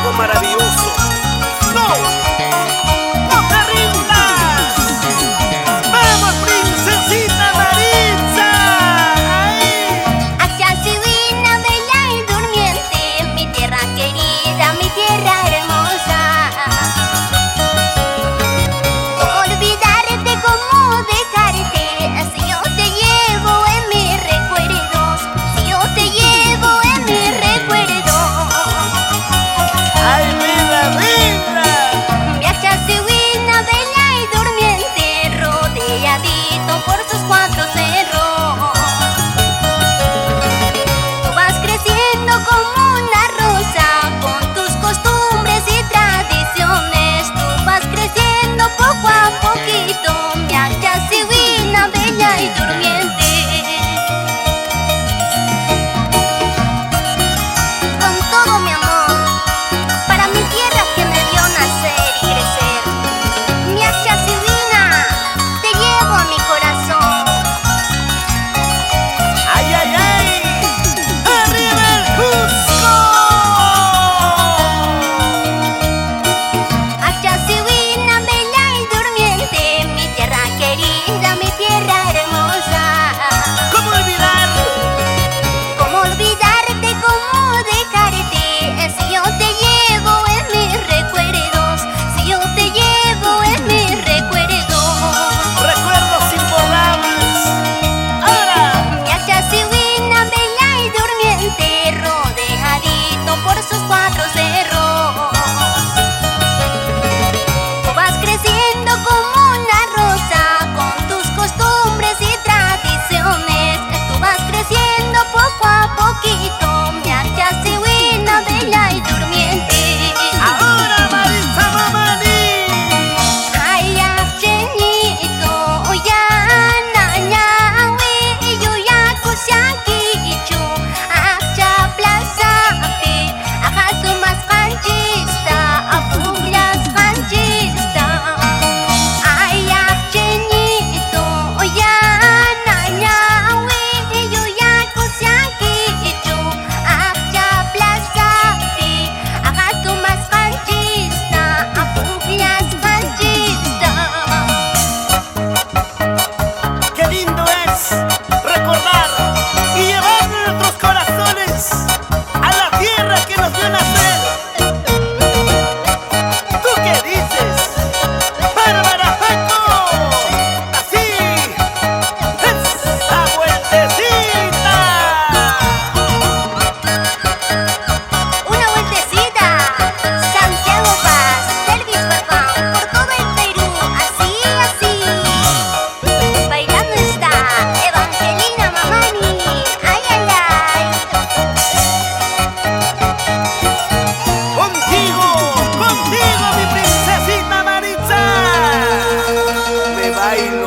algo maravilloso. ¡No! ¡No te rindas! ¡Vamos, princesita Maritza! ¡Ahí! Hacia Sibina, bella y durmiente, mi tierra querida, mi tierra hermosa. ¿Cómo olvidarte, cómo dejarte? Si yo te llevo en mis recuerdos, si yo te llevo en mis recuerdos. ¡Ay, vida, vida! Viaja a Sibina, bella y durmiente, rodeadito por sus cuatro cerros. Tú vas creciendo como una rosa, con tus costumbres y tradiciones. Tú vas creciendo poco a poquito, viaja a Sibina, bella y durmiente. Con todo mi amor, para mi tierra que me vio nacer y crecer. Mi hacha Sibina, te llevo a mi corazón. ¡Ay, ay, ay! ¡Arriba el Cusco! Hacha Sibina, bella y durmiente, mi tierra querida, mi tierra hermosa. ¿Cómo olvidar? ¿Cómo olvidarte, cómo dejarte? Si yo te llevo en mis recuerdos, si yo te llevo en mis recuerdos. Recuerdos imborrables. ¡Ahora! Mi hacha Sibina, bella y durmiente, rodeadito por sus cuatro cerros. Tú vas creciendo como una rosa, con tus costumbres y tradiciones. Tú vas creciendo poco a poquito, mi hacha Sibina, bella y durmiente. ¡Ahora, Maritza Mamani! Ay, achenito, yana, ñawi, yuya kusiankichu, acha plazapi, ajatu mas kanchista, apuglas kanchista. Ay, achenito, yana, ñawi, yuya kusiankichu, acha plazapi, ajatu mas kanchista, apuglas kanchista. ¡Qué lindo es recordar y llevar nuestros corazones a la tierra que nos vio nacer! ¿Tú qué dices, Bárbara Paco? ¡Así! ¡Esa vueltecita! Una vueltecita, Santiago Paz, Elvis Barbán, por todo el Perú, así, así. Bailando está Evangelina Mamani, ay, ay, ay. Contigo, mi princesita Maritza. Me bailo